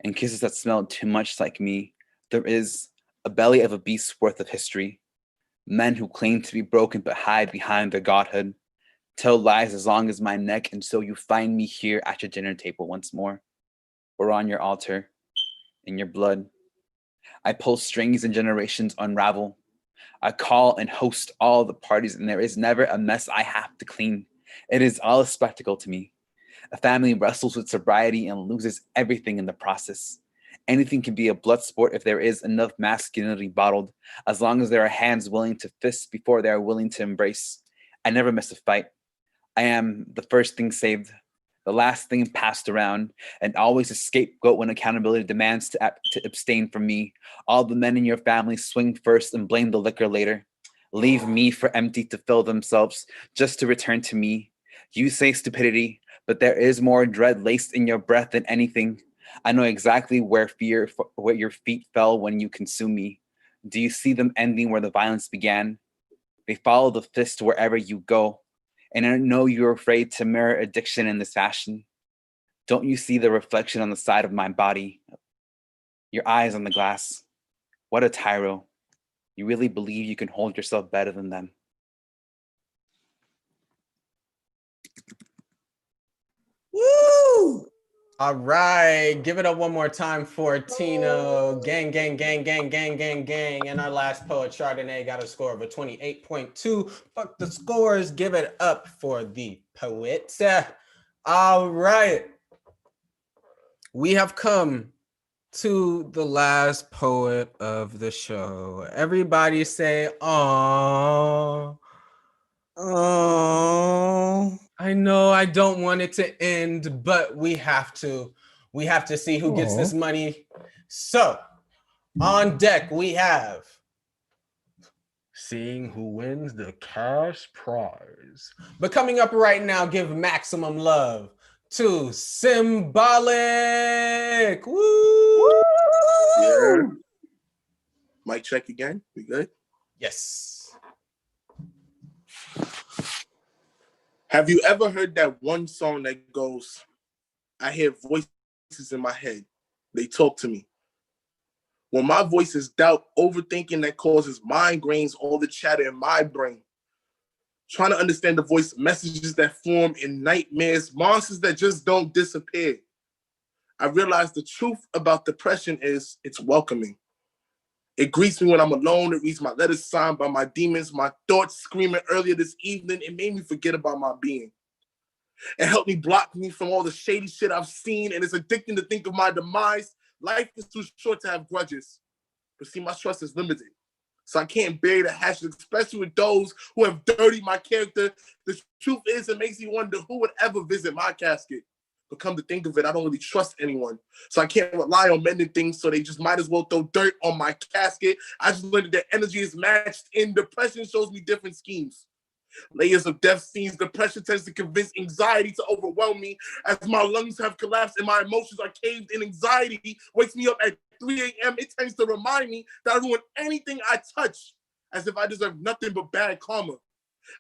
and kisses that smelled too much like me. There is a belly of a beast's worth of history. Men who claim to be broken but hide behind their godhood. Tell lies as long as my neck, and so you find me here at your dinner table once more, or on your altar, in your blood. I pull strings and generations unravel. I call and host all the parties, and there is never a mess I have to clean. It is all a spectacle to me. A family wrestles with sobriety and loses everything in the process. Anything can be a blood sport if there is enough masculinity bottled, as long as there are hands willing to fist before they are willing to embrace. I never miss a fight. I am the first thing saved, the last thing passed around, and always a scapegoat when accountability demands to abstain from me. All the men in your family swing first and blame the liquor later. Leave me for empty to fill themselves, just to return to me. You say stupidity, but there is more dread laced in your breath than anything. I know exactly where your feet fell when you consume me. Do you see them ending where the violence began? They follow the fist wherever you go. And I know you're afraid to mirror addiction in this fashion. Don't you see the reflection on the side of my body? Your eyes on the glass. What a tyro. You really believe you can hold yourself better than them. Woo! All right, give it up one more time for Tino. Gang, gang, gang, gang, gang, gang, gang. And our last poet, Chardonnay, got a score of a 28.2. Fuck the scores. Give it up for the poet. All right. We have come to the last poet of the show. Everybody say, "Aww." Oh, I know I don't want it to end, but we have to. We have to see who gets this money. So, on deck, we have seeing who wins the cash prize. But coming up right now, give maximum love to Symbolic. Woo! Yeah. Mic check again. We good? Yes. Have you ever heard that one song that goes, I hear voices in my head. They talk to me. When my voice is doubt, overthinking that causes migraines, all the chatter in my brain. Trying to understand the voice messages that form in nightmares, monsters that just don't disappear. I realized the truth about depression is it's welcoming. It greets me when I'm alone. It reads my letters signed by my demons, my thoughts screaming earlier this evening. It made me forget about my being. It helped me block me from all the shady shit I've seen, and it's addicting to think of my demise. Life is too short to have grudges. But see, my trust is limited. So I can't bury the hatchet, especially with those who have dirtied my character. The truth is, it makes me wonder who would ever visit my casket. But come to think of it, I don't really trust anyone. So I can't rely on mending things, so they just might as well throw dirt on my casket. I just learned that their energy is matched in depression shows me different schemes. Layers of death scenes. Depression tends to convince anxiety to overwhelm me as my lungs have collapsed and my emotions are caved in. Anxiety wakes me up at 3 a.m. It tends to remind me that I ruin anything I touch, as if I deserve nothing but bad karma.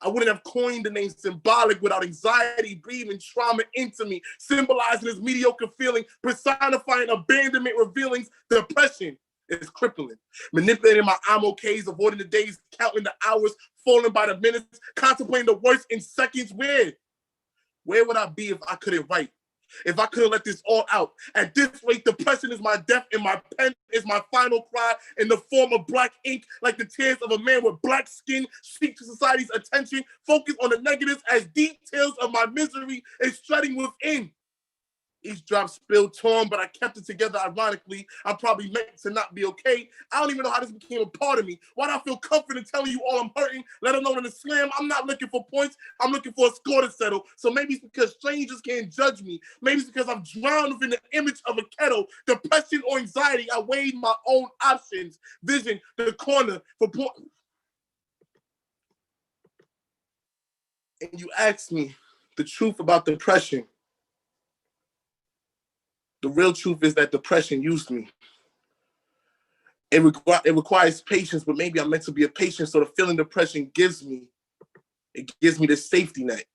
I wouldn't have coined the name symbolic without anxiety breathing trauma into me, symbolizing this mediocre feeling, personifying abandonment, revealing depression is crippling. Manipulating my I'm okays, avoiding the days, counting the hours, falling by the minutes, contemplating the worst in seconds. Where would I be if I couldn't write? If I couldn't let this all out? At this rate, depression is my death and my pen is my final cry in the form of black ink, like the tears of a man with black skin. Seek to society's attention, focus on the negatives as details of my misery is shredding within. Each drop spilled, torn, but I kept it together ironically. I'm probably meant to not be okay. I don't even know how this became a part of me. Why do I feel confident telling you all I'm hurting, let alone in the slam? I'm not looking for points. I'm looking for a score to settle. So maybe it's because strangers can't judge me. Maybe it's because I'm drowned within the image of a kettle. Depression or anxiety, I weighed my own options. Vision, the corner for point. And you asked me the truth about depression. The real truth is that depression used me. It requires patience, but maybe I'm meant to be a patient, so the feeling depression gives me, it gives me this safety net.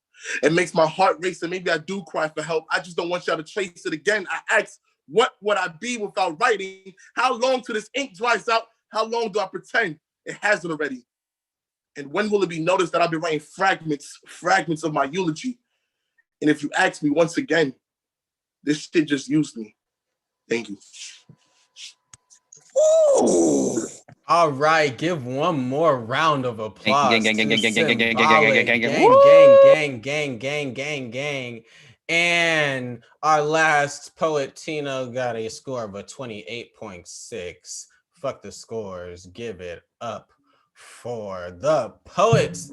It makes my heart race, and maybe I do cry for help. I just don't want y'all to trace it again. I ask, what would I be without writing? How long till this ink dries out? How long do I pretend it hasn't already? And when will it be noticed that I've been writing fragments of my eulogy? And if you ask me once again, this shit just used me. Thank you. Ooh. All right, give one more round of applause to gang. And our last poet, Tino, got a score of a 28.6. Fuck the scores. Give it up for the poets.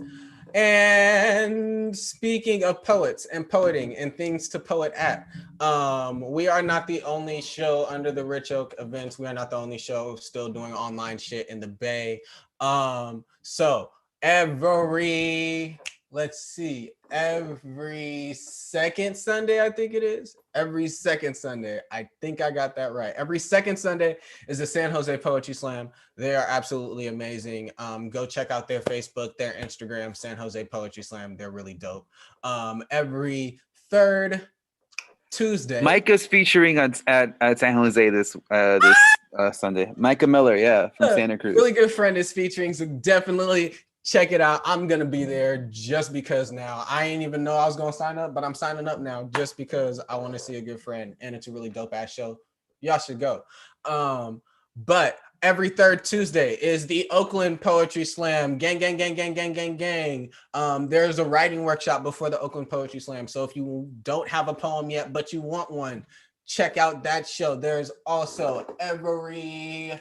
And speaking of poets and poeting and things to poet at, we are not the only show under the Rich Oak events. We are not the only show still doing online shit in the Bay. So every second Sunday, I think it is. Every second Sunday, I think I got that right. Every second Sunday is the San Jose Poetry Slam. They are absolutely amazing. Go check out their Facebook, their Instagram, San Jose Poetry Slam. They're really dope. Every third Tuesday. Micah's featuring at San Jose this Sunday. Micah Miller, yeah, from Santa Cruz. Really good friend is featuring, so definitely check it out. I'm gonna be there just because now. I ain't even know I was gonna sign up, but I'm signing up now just because I want to see a good friend, and it's a really dope ass show. Y'all should go. But every third Tuesday is the Oakland Poetry Slam. Gang. There's a writing workshop before the Oakland Poetry Slam. So if you don't have a poem yet, but you want one, check out that show. There's also every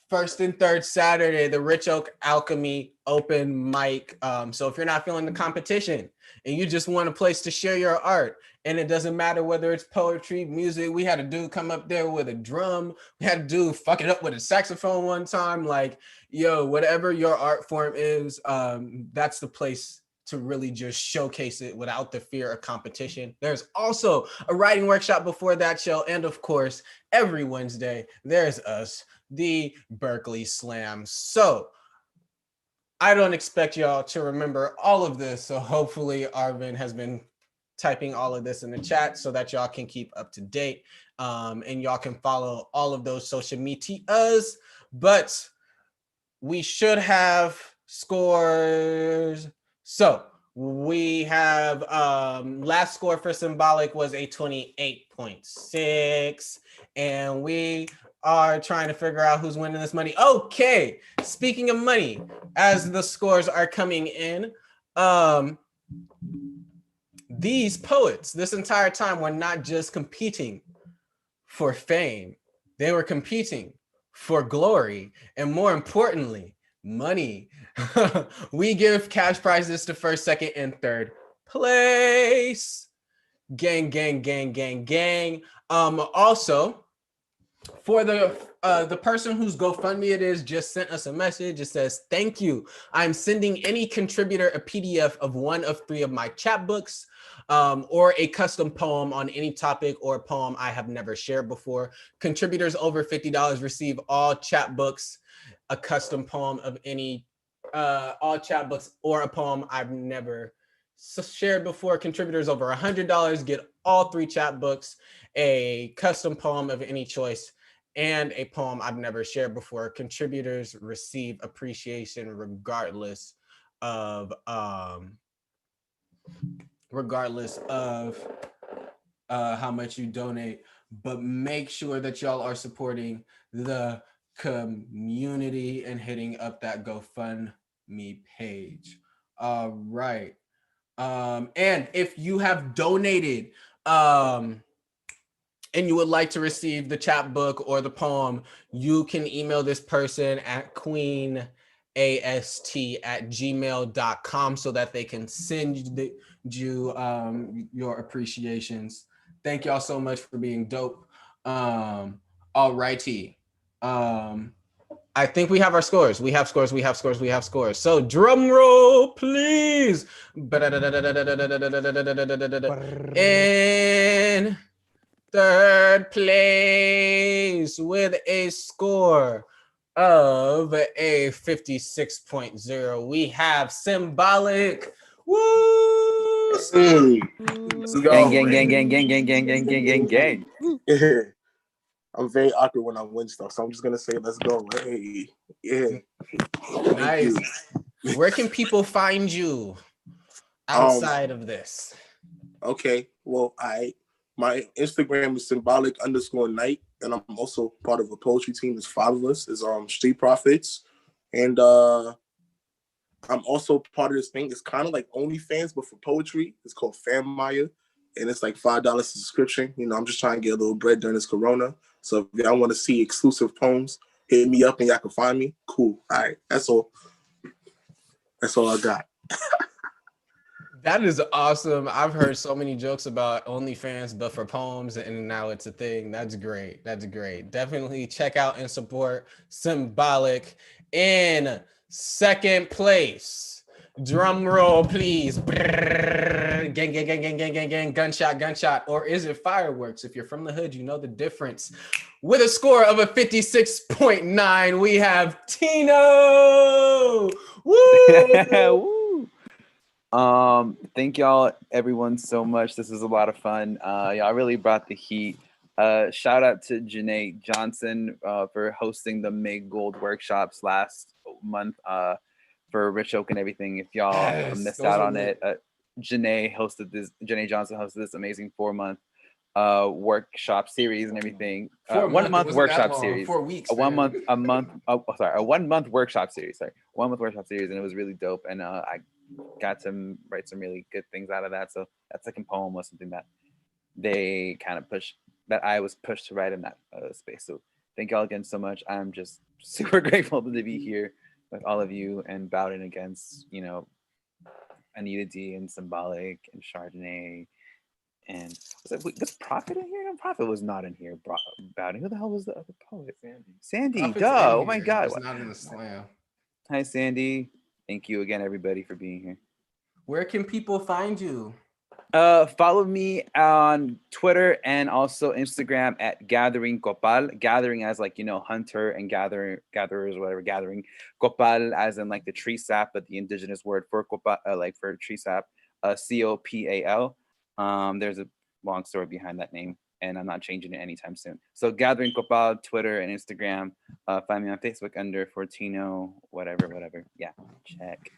first and third Saturday, the Rich Oak Alchemy open mic. So if you're not feeling the competition and you just want a place to share your art, and it doesn't matter whether it's poetry, music. We had a dude come up there with a drum. We had a dude fuck it up with a saxophone one time. Like, yo, whatever your art form is, that's the place to really just showcase it without the fear of competition. There's also a writing workshop before that show. And of course, every Wednesday, there's us, the Berkeley Slam. So I don't expect y'all to remember all of this. So hopefully Arvin has been typing all of this in the chat so that y'all can keep up to date, and y'all can follow all of those social medias. But we should have scores. So We have last score for Symbolic was a 28.6, and we are trying to figure out who's winning this money. Okay, speaking of money, as the scores are coming in, these poets this entire time were not just competing for fame, they were competing for glory, and more importantly, money. We give cash prizes to first, second, and third place. Gang, gang, gang, gang, gang. Also, for the person whose GoFundMe it is just sent us a message. It says, "Thank you. I'm sending any contributor a PDF of one of 3 of my chapbooks, or a custom poem on any topic or poem I have never shared before. Contributors over $50 receive all chapbooks, a custom poem of any, all chapbooks or a poem I've never shared before. Contributors over $100 get all 3 chapbooks, a custom poem of any choice, and a poem I've never shared before. Contributors receive appreciation regardless of how much you donate, but make sure that y'all are supporting the community and hitting up that GoFundMe page. All right. And if you have donated and you would like to receive the chapbook or the poem, you can email this person at queenast@gmail.com so that they can send you your appreciations. Thank y'all so much for being dope. All righty. I think we have our scores. We have scores. So drum roll, please. In third place with a score of a 56.0, we have Symbolic. Woo! Let's go. Gang. I'm very awkward when I win stuff, so I'm just gonna say, let's go. Hey, yeah. Nice. Where can people find you outside of this? Okay, well, my Instagram is symbolic_night, and I'm also part of a poetry team. There's 5 of us. Is Street Prophets, and I'm also part of this thing. It's kind of like OnlyFans, but for poetry. It's called Fam Maya, and it's like $5 subscription. You know, I'm just trying to get a little bread during this Corona. So if y'all want to see exclusive poems, hit me up and y'all can find me. Cool. All right, that's all. That's all I got. That is awesome. I've heard so many jokes about OnlyFans, but for poems, and now it's a thing. That's great. Definitely check out and support Symbolic. In second place, drum roll, please. Gang, gang, gang, gang, gang, gang, gang, gunshot. Or is it fireworks? If you're from the hood, you know the difference. With a score of a 56.9, we have Tino. Woo! Thank y'all, everyone, so much. This was a lot of fun. Y'all really brought the heat. Shout out to Janae Johnson for hosting the Meg Gold workshops last month for Rich Oak and everything. If y'all missed out on it, Janae Johnson hosted this amazing 4-month workshop series and everything. 1 month workshop series. 4 weeks. A 1 month, a one month workshop series. 1 month workshop series, and it was really dope. And I got to write some really good things out of that. So that second poem was something that they kind of pushed, that I was pushed to write in that space. So thank y'all again so much. I'm just super grateful to be here with all of you and bowing against, Anita D and Symbolic and Chardonnay. And was Prophet in here? No, Prophet was not in here. Bowing. Who the hell was the other poet? Sandy. Duh. Oh my God. He's not in the slam. Hi, Sandy. Thank you again, everybody, for being here. Where can people find you? Follow me on Twitter and also Instagram at Gathering Copal. Gathering as hunter and gatherers, whatever. Gathering Copal as in the tree sap, but the indigenous word for copal, for tree sap, COPAL. There's a long story behind that name, and I'm not changing it anytime soon. So Gathering Copal, Twitter and Instagram. Find me on Facebook under Fortino, whatever. Yeah, check.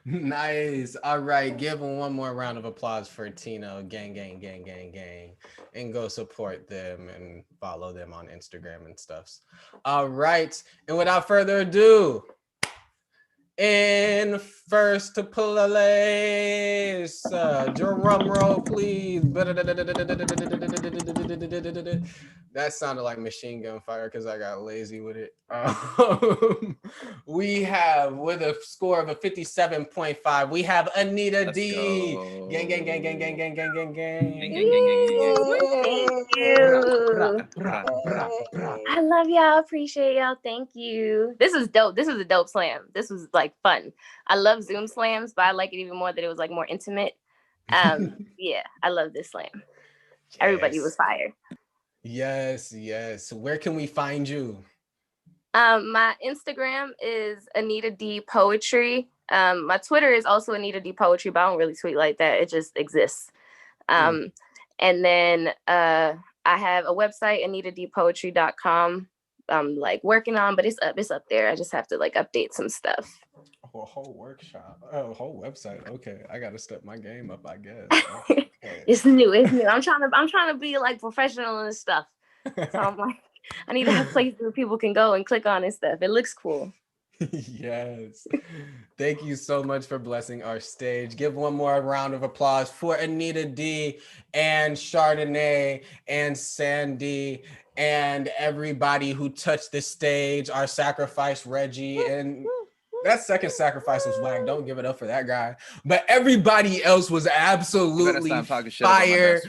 Nice. All right. Give them one more round of applause for Tino. Gang, gang, gang, gang, gang. And go support them and follow them on Instagram and stuff. All right. And without further ado, in first place, drum roll, please. That sounded like machine gun fire because I got lazy with it. We have, with a score of a 57.5, we have Anita Let's D. go. Gang, gang, gang, gang, gang, gang, gang, gang, gang. Thank you. I love y'all. Appreciate y'all. Thank you. This is dope. This is a dope slam. This was like fun. I love Zoom slams, but I like it even more that it was like more intimate. Yeah, I love this slam. Everybody was fire. Yes, yes. Where can we find you? My Instagram is Anita D Poetry. My Twitter is also Anita D Poetry, but I don't really tweet like that. It just exists. And then I have a website, anitadpoetry.com. I'm like working on, but it's up there. I just have to like update some stuff. Oh, a whole workshop. Oh, a whole website. Okay, I gotta step my game up, I guess. Okay. It's new. It's new. I'm trying to be like professional and stuff. So I'm like, I need to have places where people can go and click on and stuff. It looks cool. Yes. Thank you so much for blessing our stage. Give one more round of applause for Anita D and Chardonnay and Sandy and everybody who touched the stage. Our sacrifice, Reggie, and that second sacrifice was whack. Don't give it up for that guy. But everybody else was absolutely fire.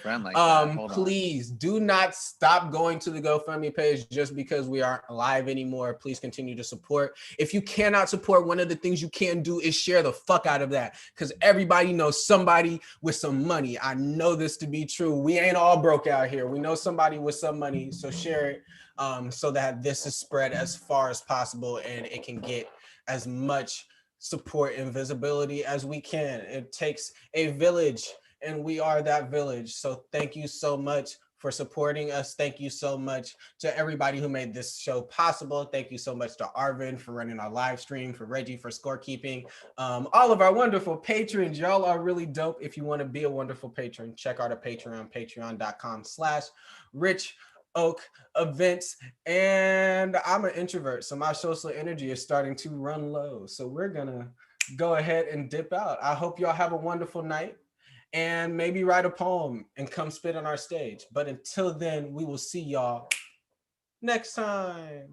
Please do not stop going to the GoFundMe page just because we aren't live anymore. Please continue to support. If you cannot support, one of the things you can do is share the fuck out of that, because everybody knows somebody with some money. I know this to be true. We ain't all broke out here. We know somebody with some money. So share it so that this is spread as far as possible and it can get as much support and visibility as we can. It takes a village, and we are that village. So thank you so much for supporting us. Thank you so much to everybody who made this show possible. Thank you so much to Arvin for running our live stream, for Reggie for scorekeeping, all of our wonderful patrons. Y'all are really dope. If you want to be a wonderful patron, check out our Patreon, patreon.com/Rich Oak Events. And I'm an introvert, so my social energy is starting to run low. So we're gonna go ahead and dip out. I hope y'all have a wonderful night and maybe write a poem and come spit on our stage. But until then, we will see y'all next time.